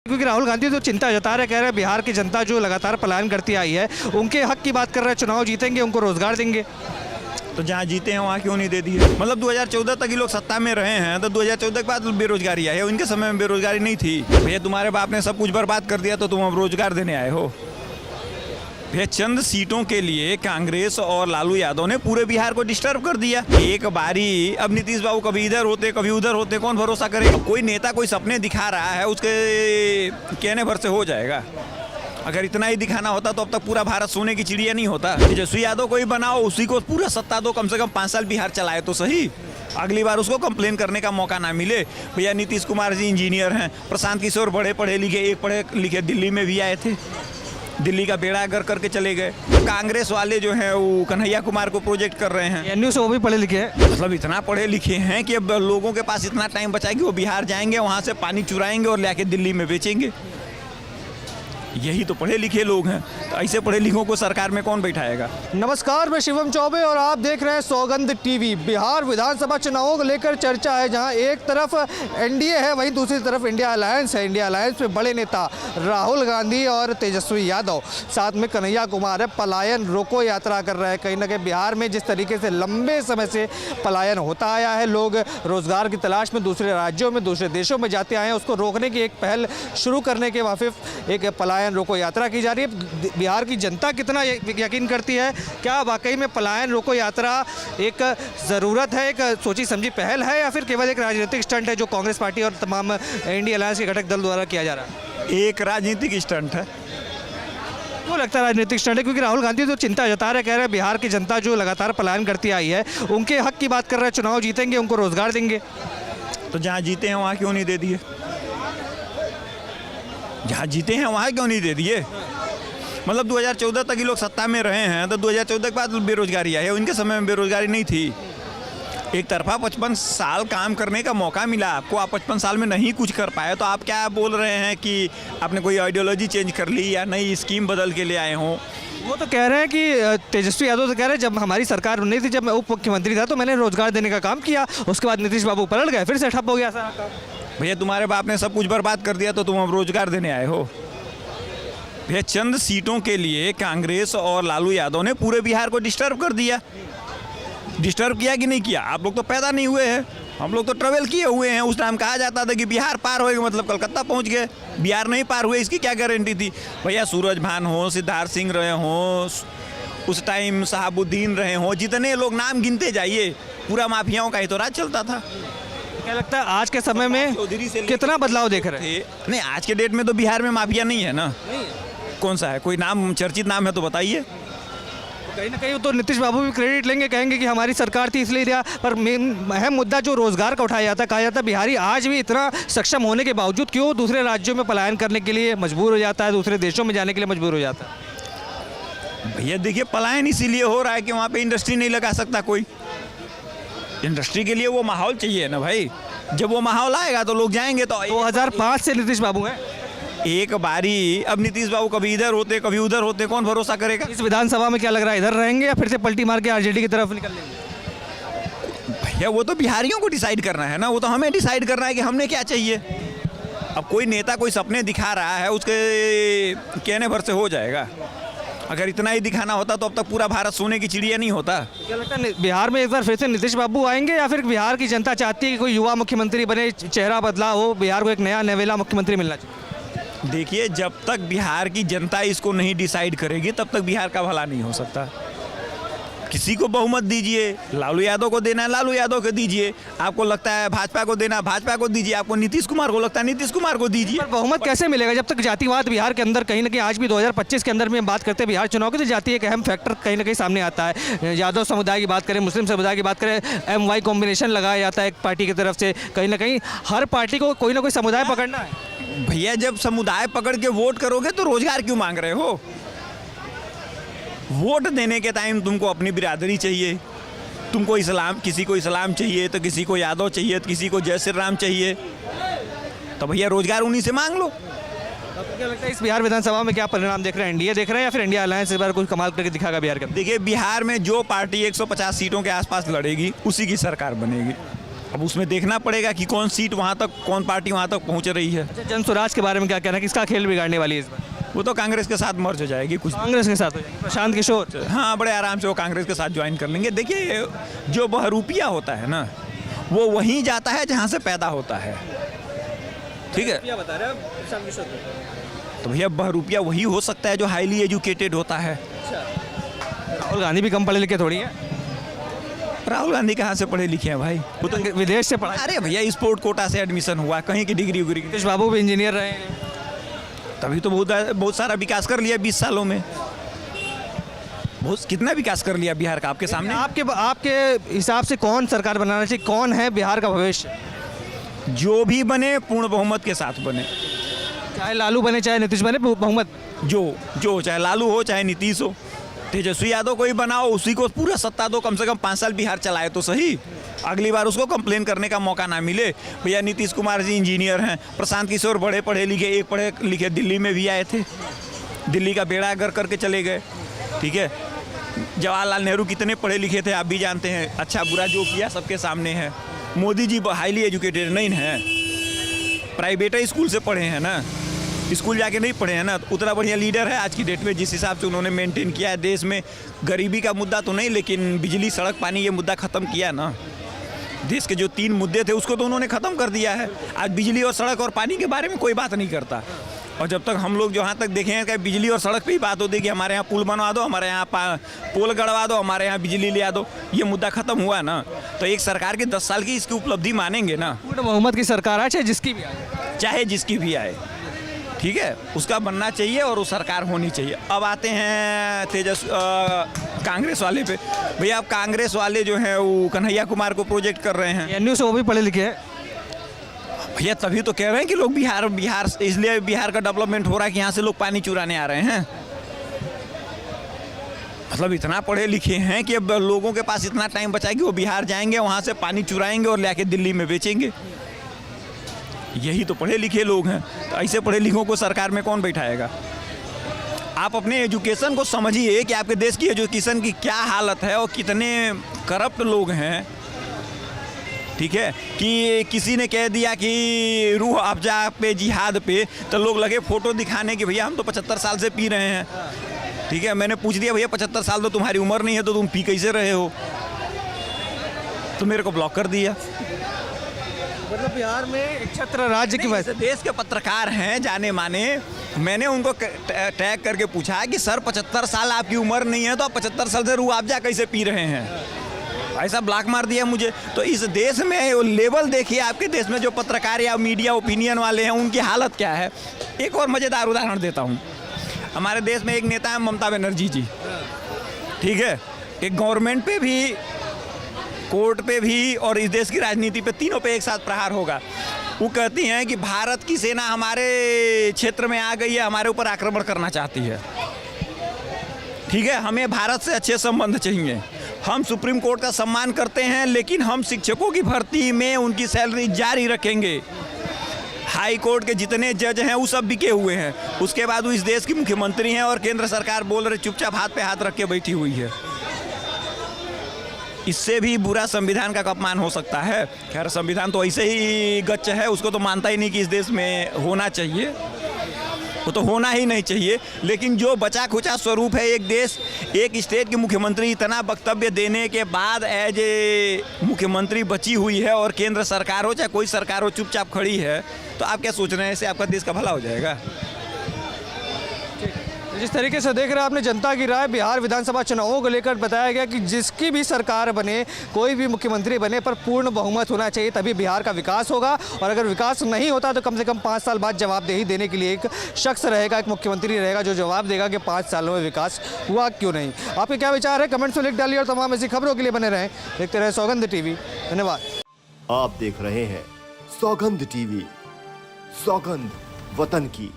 क्योंकि राहुल गांधी तो चिंता जता रहे, कह रहे हैं बिहार की जनता जो लगातार पलायन करती आई है उनके हक की बात कर रहे हैं, चुनाव जीतेंगे उनको रोजगार देंगे। तो जहाँ जीते हैं वहाँ क्यों नहीं दे दिए? मतलब 2014 तक ये लोग सत्ता में रहे हैं तो 2014 के बाद बेरोजगारी आई है, उनके समय में बेरोजगारी नहीं थी। भैया तुम्हारे बाप ने सब कुछ बर्बाद कर दिया तो तुम अब रोजगार देने आए हो? भैया चंद सीटों के लिए कांग्रेस और लालू यादव ने पूरे बिहार को डिस्टर्ब कर दिया। एक बारी अब नीतीश बाबू कभी इधर होते कभी उधर होते, कौन भरोसा करे? कोई नेता कोई सपने दिखा रहा है उसके कहने भर से हो जाएगा। अगर इतना ही दिखाना होता तो अब तक पूरा भारत सोने की चिड़िया नहीं होता। तेजस्वी यादव को ही बनाओ, उसी को पूरा सत्ता दो, कम से कम 5 साल बिहार चलाए तो सही। अगली बार उसको कंप्लेन करने का मौका ना मिले। भैया नीतीश कुमार जी इंजीनियर हैं, प्रशांत किशोर बड़े पढ़े लिखे, एक पढ़े लिखे दिल्ली में भी आए थे, दिल्ली का बेड़ा गर्क करके चले गए। कांग्रेस वाले जो हैं वो कन्हैया कुमार को प्रोजेक्ट कर रहे हैं। एनयू से वो भी पढ़े लिखे हैं, मतलब इतना पढ़े लिखे हैं कि अब लोगों के पास इतना टाइम बचा कि वो बिहार जाएंगे, वहाँ से पानी चुराएंगे और लाके दिल्ली में बेचेंगे। यही तो पढ़े लिखे लोग हैं। तो ऐसे पढ़े लिखों को सरकार में कौन बैठाएगा? नमस्कार, मैं शिवम चौबे और आप देख रहे हैं सौगंध टीवी। बिहार विधानसभा चुनावों को लेकर चर्चा है, जहां एक तरफ एनडीए है वहीं दूसरी तरफ इंडिया अलायंस है। इंडिया अलायंस में बड़े नेता राहुल गांधी और तेजस्वी यादव, साथ में कन्हैया कुमार है, पलायन रोको यात्रा कर रहे हैं। कहीं ना कहीं बिहार में जिस तरीके से लंबे समय से पलायन होता आया है, लोग रोजगार की तलाश में दूसरे राज्यों में दूसरे देशों में जाते आए हैं, उसको रोकने की एक पहल शुरू करने के वाफिक एक पलायन रोको यात्रा की जा रही है। बिहार की जनता कितना यकीन करती है, क्या वाकई में पलायन रोको यात्रा एक ज़रूरत है, एक सोची समझी पहल है, या फिर केवल एक राजनीतिक स्टंट है जो कांग्रेस पार्टी और तमाम इंडिया अलायंस के घटक दल द्वारा किया जा रहा है? एक राजनीतिक स्टंट है। वो लगता है राजनीतिक स्टंट है, क्योंकि राहुल गांधी तो चिंता जता रहे, कह रहे हैं बिहार की जनता जो लगातार पलायन करती आई है उनके हक की बात कर रहे हैं, चुनाव जीतेंगे उनको रोजगार देंगे। तो जहाँ जीते हैं वहाँ क्यों नहीं दे दिए? जहाँ जीते हैं वहाँ क्यों नहीं दे दिए? मतलब 2014 तक ये लोग सत्ता में रहे हैं तो 2014 के बाद बेरोजगारी आई है, उनके समय में बेरोजगारी नहीं थी। एक तरफा 55 साल काम करने का मौका मिला आपको, आप 55 साल में नहीं कुछ कर पाए तो आप क्या बोल रहे हैं कि आपने कोई आइडियोलॉजी चेंज कर ली या नई स्कीम बदल के ले आए हों? वो तो कह रहे हैं कि तेजस्वी यादव तो कह रहे हैं जब हमारी सरकार नहीं थी, जब मैं उप मुख्यमंत्री था तो मैंने रोजगार देने का काम किया, उसके बाद नीतीश बाबू पलट गए, फिर से ठप हो गया सारा काम। भैया तुम्हारे बाप ने सब कुछ बर्बाद कर दिया तो तुम अब रोजगार देने आए हो? भैया चंद सीटों के लिए कांग्रेस और लालू यादव ने पूरे बिहार को डिस्टर्ब कर दिया। डिस्टर्ब किया कि नहीं किया? आप लोग तो पैदा नहीं हुए हैं, हम लोग तो ट्रेवल किए हुए हैं। उस टाइम कहा जाता था कि बिहार पार होएगा मतलब कलकत्ता पहुंच गए, बिहार नहीं पार हुए इसकी क्या गारंटी थी? भैया सूरज भान हो, सिद्धार्थ सिंह रहे हों, उस टाइम शहाबुद्दीन रहे हों, जितने लोग नाम गिनते जाइए, पूरा माफियाओं का ही तो राज चलता था। क्या लगता है आज के समय में कितना बदलाव देख रहे हैं? नहीं, आज के डेट में तो बिहार में माफिया नहीं है ना। कौन सा है? कोई नाम चर्चित नाम है तो बताइए। कहीं ना कहीं तो नीतीश बाबू भी क्रेडिट लेंगे, कहेंगे कि हमारी सरकार थी इसलिए दिया। पर मेन अहम मुद्दा जो रोजगार का उठाया जाता है, कहा जाता है बिहारी आज भी इतना सक्षम होने के बावजूद क्यों दूसरे राज्यों में पलायन करने के लिए मजबूर हो जाता है, दूसरे देशों में जाने के लिए मजबूर हो जाता है? भैया देखिए, पलायन इसीलिए हो रहा है कि वहाँ पे इंडस्ट्री नहीं लगा सकता कोई। इंडस्ट्री के लिए वो माहौल चाहिए ना भाई, जब वो माहौल आएगा तो लोग जाएंगे। तो 2005 से नीतीश बाबू हैं, एक बारी अब नीतीश बाबू कभी इधर होते कभी उधर होते, कौन भरोसा करेगा? इस विधानसभा में क्या लग रहा है, इधर रहेंगे या फिर से पलटी मार के आरजेडी की तरफ निकल लेंगे? भैया वो तो बिहारियों को डिसाइड करना है ना, वो तो हमें डिसाइड करना है कि हमने क्या चाहिए। अब कोई नेता कोई सपने दिखा रहा है उसके कहने भर से हो जाएगा। अगर इतना ही दिखाना होता तो अब तक पूरा भारत सोने की चिड़िया नहीं होता। क्या लगता है बिहार में एक बार फिर से नीतीश बाबू आएंगे, या फिर बिहार की जनता चाहती है कि कोई युवा मुख्यमंत्री बने, चेहरा बदला हो, बिहार को एक नया नवेला मुख्यमंत्री मिलना चाहिए? देखिए, जब तक बिहार की जनता इसको नहीं डिसाइड करेगी तब तक बिहार का भला नहीं हो सकता। किसी को बहुमत दीजिए, लालू यादव को देना है लालू यादव को दीजिए, आपको लगता है भाजपा को देना भाजपा को दीजिए, आपको नीतीश कुमार को लगता है नीतीश कुमार को दीजिए। पर बहुमत कैसे मिलेगा जब तक जातिवाद बिहार के अंदर कहीं ना कहीं आज भी 2025 के अंदर में बात करते हैं बिहार चुनाव की, तो जाति एक अहम फैक्टर कहीं ना कहीं सामने आता है। यादव समुदाय की बात करें, मुस्लिम समुदाय की बात करें, MY कॉम्बिनेशन लगाया जाता है एक पार्टी की तरफ से। कहीं ना कहीं हर पार्टी को कोई ना कोई समुदाय पकड़ना है। भैया जब समुदाय पकड़ के वोट करोगे तो रोजगार क्यों मांग रहे हो? वोट देने के टाइम तुमको अपनी बिरादरी चाहिए, तुमको इस्लाम, किसी को इस्लाम चाहिए तो किसी को यादव चाहिए तो किसी को जय श्री राम चाहिए, तो भैया रोजगार उन्हीं से मांग लो। आपको क्या लगता है इस बिहार विधानसभा में क्या परिणाम देख रहे हैं? एनडीए देख रहे हैं या फिर इंडिया अलायंस इस बार कुछ कमाल करके दिखाएगा बिहार के? देखिए, बिहार में जो पार्टी 150 सीटों के आसपास लड़ेगी उसी की सरकार बनेगी। अब उसमें देखना पड़ेगा कि कौन सीट वहाँ तक, कौन पार्टी वहाँ तक पहुँच रही है। अच्छा, जन स्वराज के बारे में क्या कहना है, किसका खेल बिगाड़ने वाली है इस बार? वो तो कांग्रेस के साथ मर्ज हो जाएगी कुछ। कांग्रेस के साथ हो जाएगी, प्रशांत किशोर। हाँ, बड़े आराम से वो कांग्रेस के साथ ज्वाइन कर लेंगे। देखिए, जो बहरूपिया होता है ना, वो वहीं जाता है जहाँ से पैदा होता है। ठीक है, क्या बता रहे हैं आप प्रशांत किशोर? तो भैया बहरूपिया वही हो सकता है जो हाईली एजुकेटेड होता है। राहुल गांधी भी कम पढ़े लिखे थोड़ी है, राहुल गांधी कहाँ से पढ़े लिखे हैं भाई? वो तो विदेश से पढ़ा। अरे भैया, स्पोर्ट कोटा से एडमिशन हुआ, कहीं की डिग्री उग्री। नीतीश बाबू भी इंजीनियर रहे हैं। तभी तो बहुत सारा विकास कर लिया 20 सालों में। बहुत कितना विकास कर लिया बिहार का आपके सामने। आपके हिसाब से कौन सरकार बनाना चाहिए, कौन है बिहार का भविष्य? जो भी बने पूर्ण बहुमत के साथ बने, चाहे लालू बने चाहे नीतीश बने, बहुमत। जो चाहे लालू हो चाहे नीतीश हो, तेजस्वी यादव को ही बनाओ, उसी को पूरा सत्ता दो, कम से कम 5 साल बिहार चलाए तो सही। अगली बार उसको कंप्लेन करने का मौका ना मिले। भैया नीतीश कुमार जी इंजीनियर हैं, प्रशांत किशोर बड़े पढ़े लिखे, एक पढ़े लिखे दिल्ली में भी आए थे, दिल्ली का बेड़ा गर्क करके चले गए। ठीक है, जवाहरलाल नेहरू कितने पढ़े लिखे थे आप भी जानते हैं, अच्छा बुरा जो किया सबके सामने है। मोदी जी हाईली एजुकेटेड नहीं हैं, प्राइवेट स्कूल से पढ़े हैं ना, स्कूल जाके नहीं पढ़े हैं ना। उतना बढ़िया लीडर है आज की डेट में, जिस हिसाब से उन्होंने मेंटेन किया है देश में। गरीबी का मुद्दा तो नहीं, लेकिन बिजली सड़क पानी ये मुद्दा ख़त्म किया ना। देश के जो 3 मुद्दे थे उसको तो उन्होंने ख़त्म कर दिया है। आज बिजली और सड़क और पानी के बारे में कोई बात नहीं करता। और जब तक हम लोग जहाँ तक देखें हैं कि बिजली और सड़क पे ही बात होती है कि हमारे यहाँ पुल बनवा दो, हमारे यहाँ पोल गड़वा दो, हमारे यहाँ बिजली ले आ दो, ये मुद्दा ख़त्म हुआ ना। तो एक सरकार की 10 साल की इसकी उपलब्धि मानेंगे ना। पूर्ण बहुमत की सरकार है, चाहे जिसकी भी आए, चाहे जिसकी भी आए, ठीक है, उसका बनना चाहिए और वो सरकार होनी चाहिए। अब आते हैं कांग्रेस वाले पे। भैया अब कांग्रेस वाले जो हैं वो कन्हैया कुमार को प्रोजेक्ट कर रहे हैं। एनयू से वो भी पढ़े लिखे हैं भैया, तभी तो कह रहे हैं कि लोग बिहार इसलिए बिहार का डेवलपमेंट हो रहा है कि यहाँ से लोग पानी चुराने आ रहे हैं। मतलब इतना पढ़े लिखे हैं कि अब लोगों के पास इतना टाइम बचा कि वो बिहार जाएंगे, वहाँ से पानी चुराएंगे और ले दिल्ली में बेचेंगे। यही तो पढ़े लिखे लोग हैं। तो ऐसे पढ़े लिखों को सरकार में कौन बैठाएगा? आप अपने एजुकेशन को समझिए कि आपके देश की एजुकेशन की क्या हालत है और कितने करप्ट लोग हैं। ठीक है, कि किसी ने कह दिया कि रूह अफ़ज़ा पे जिहाद पे, तो लोग लगे फ़ोटो दिखाने कि भैया हम तो 75 साल से पी रहे हैं। ठीक है, मैंने पूछ दिया भैया 75 साल तो तुम्हारी उम्र नहीं है, तो तुम पी कैसे रहे हो? तो मेरे को ब्लॉक कर दिया। मतलब बिहार में एक छत्र राज्य की वजह से देश के पत्रकार हैं जाने माने, मैंने उनको टैग करके पूछा कि सर 75 साल आपकी उम्र नहीं है तो आप 75 साल से रूह अफ़ज़ा कैसे पी रहे हैं? ऐसा ब्लॉक मार दिया मुझे। तो इस देश में वो लेवल देखिए, आपके देश में जो पत्रकार या मीडिया ओपिनियन वाले हैं उनकी हालत क्या है। एक और मज़ेदार उदाहरण देता हूँ। हमारे देश में एक नेता है ममता बनर्जी जी, ठीक है, एक गवर्नमेंट पे भी, कोर्ट पे भी और इस देश की राजनीति पे, तीनों पे एक साथ प्रहार होगा। वो कहती हैं कि भारत की सेना हमारे क्षेत्र में आ गई है, हमारे ऊपर आक्रमण करना चाहती है। ठीक है, हमें भारत से अच्छे संबंध चाहिए, हम सुप्रीम कोर्ट का सम्मान करते हैं, लेकिन हम शिक्षकों की भर्ती में उनकी सैलरी जारी रखेंगे। हाई कोर्ट के जितने जज हैं वो सब बिके हुए हैं। उसके बाद वो इस देश की मुख्यमंत्री हैं और केंद्र सरकार बोल रहे चुपचाप हाथ पे हाथ रख के बैठी हुई है। इससे भी बुरा संविधान का अपमान हो सकता है। खैर, संविधान तो ऐसे ही गच्च है, उसको तो मानता ही नहीं कि इस देश में होना चाहिए, वो तो होना ही नहीं चाहिए। लेकिन जो बचा खुचा स्वरूप है, एक देश, एक स्टेट की मुख्यमंत्री इतना वक्तव्य देने के बाद एज ए मुख्यमंत्री बची हुई है और केंद्र सरकार हो चाहे कोई सरकार हो चुपचाप खड़ी है, तो आप क्या सोच रहे हैं, इससे आपका देश का भला हो जाएगा? जिस तरीके से देख रहे हैं आपने जनता की राय, बिहार विधानसभा चुनावों को लेकर बताया गया कि जिसकी भी सरकार बने, कोई भी मुख्यमंत्री बने, पर पूर्ण बहुमत होना चाहिए, तभी बिहार का विकास होगा। और अगर विकास नहीं होता तो कम से कम 5 साल बाद जवाबदेही देने के लिए एक शख्स रहेगा, एक मुख्यमंत्री रहेगा जो जवाब देगा कि 5 सालों में विकास हुआ क्यों नहीं। आपके क्या विचार है, कमेंट्स में लिख डालिए और तमाम ऐसी खबरों के लिए बने रहें, देखते रहे सौगंध टीवी। धन्यवाद। आप देख रहे हैं सौगंध टीवी, सौगंध वतन की।